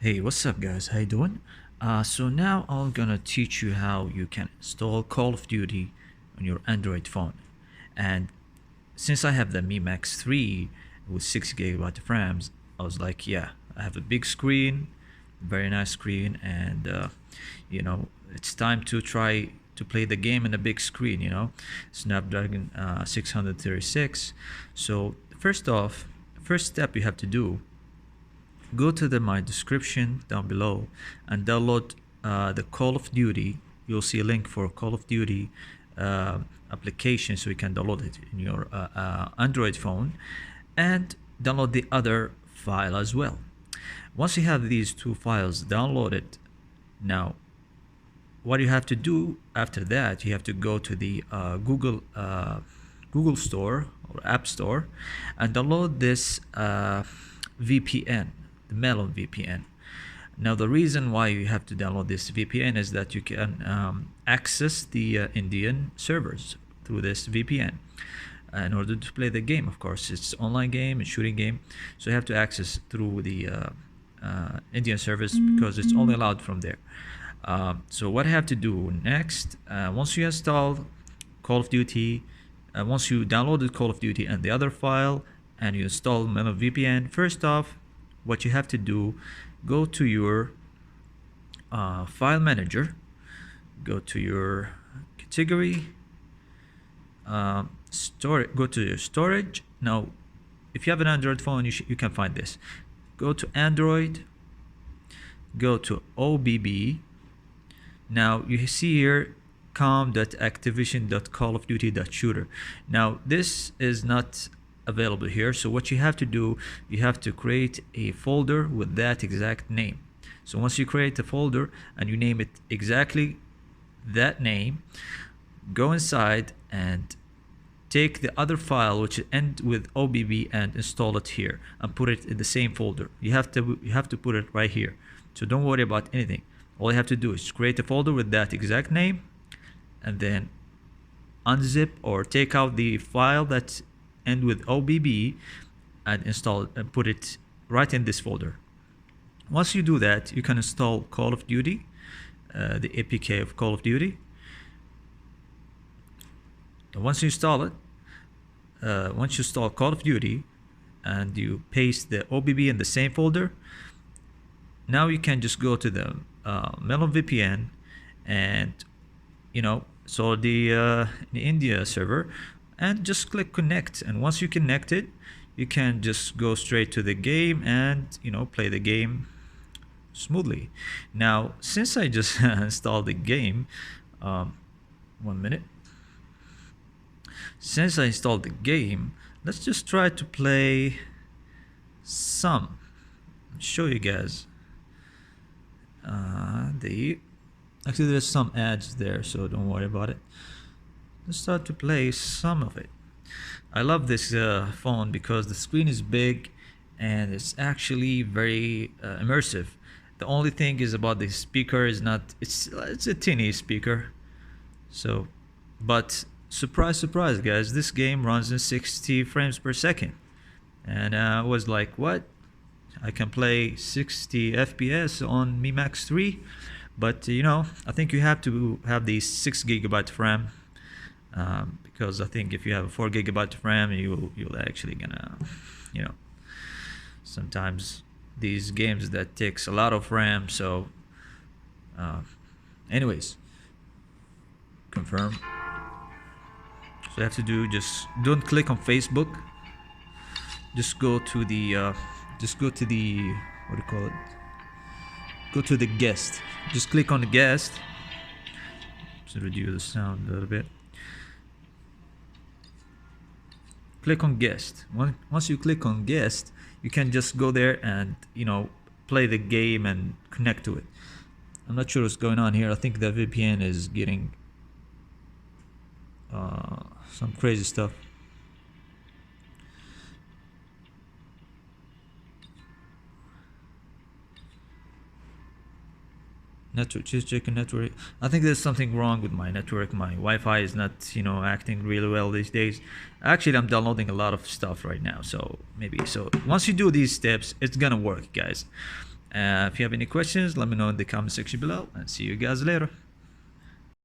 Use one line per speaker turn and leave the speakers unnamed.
Hey, what's up, guys? How you doing? So now I'm gonna teach you how you can install Call of Duty on your Android phone. And since I have the Mi Max 3 with 6 GB of RAMs, I was like, yeah, I have a big screen, very nice screen, and it's time to try to play the game in a big screen. Snapdragon 636. So first step you have to do, go to my description down below and download the Call of Duty. You'll see a link for Call of Duty application, so you can download it in your Android phone and download the other file as well. Once you have these two files downloaded, now what you have to do after that, you have to go to the Google Store or App Store and download this VPN, the Melon VPN. Now the reason why you have to download this VPN is that you can access the Indian servers through this VPN in order to play the game. Of course, it's online game, a shooting game, so you have to access through the Indian servers because it's only allowed from there. So what I have to do next, once you install Call of Duty, once you downloaded Call of Duty and the other file, and you install Melon VPN, first off, what you have to do, go to your file manager, go to your category, go to your storage. Now, if you have an Android phone, you can find this. Go to Android, go to OBB. Now you see here com.activision.callofduty.shooter. Now this is not available here, so what you have to do, you have to create a folder with that exact name. So once you create a folder and you name it exactly that name, go inside and take the other file which ends with OBB and install it here and put it in the same folder. You have to put it right here, so don't worry about anything. All you have to do is create a folder with that exact name and then unzip or take out the file that ends with OBB and install it and put it right in this folder. Once you do that, you can install Call of Duty, the APK of Call of Duty. Once you install it, once you install Call of Duty and you paste the OBB in the same folder, now you can just go to the Melon VPN and so the India server, and just click connect. And once you connect it, you can just go straight to the game and play the game smoothly. Now since I just installed the game, 1 minute. Since I installed the game, let's just try to play some. I'll show you guys. Actually there's some ads there, so don't worry about it. Let's start to play some of it. I love this phone because the screen is big and it's actually very immersive. The only thing is about the speaker is not, it's a tinny speaker. So, but surprise surprise guys, this game runs in 60 frames per second, and I was like, what? I can play 60 FPS on Mi Max 3, but I think you have to have the 6 GB of RAM, because I think if you have a 4 GB of RAM, you'll actually gonna, sometimes these games that takes a lot of RAM. So, anyways, confirm. So you have to do, just don't click on Facebook. Just go to the what do you call it? Go to the guest. Just click on the guest. To reduce the sound a little bit. Click on guest. Once you click on guest, you can just go there and play the game and connect to it. I'm not sure what's going on here. I think the VPN is getting some crazy stuff. Network, just checking network. I think there's something wrong with my network. My Wi-Fi is not, acting really well these days. Actually, I'm downloading a lot of stuff right now, so maybe. So once you do these steps, it's gonna work, guys. If you have any questions, let me know in the comment section below, and see you guys later.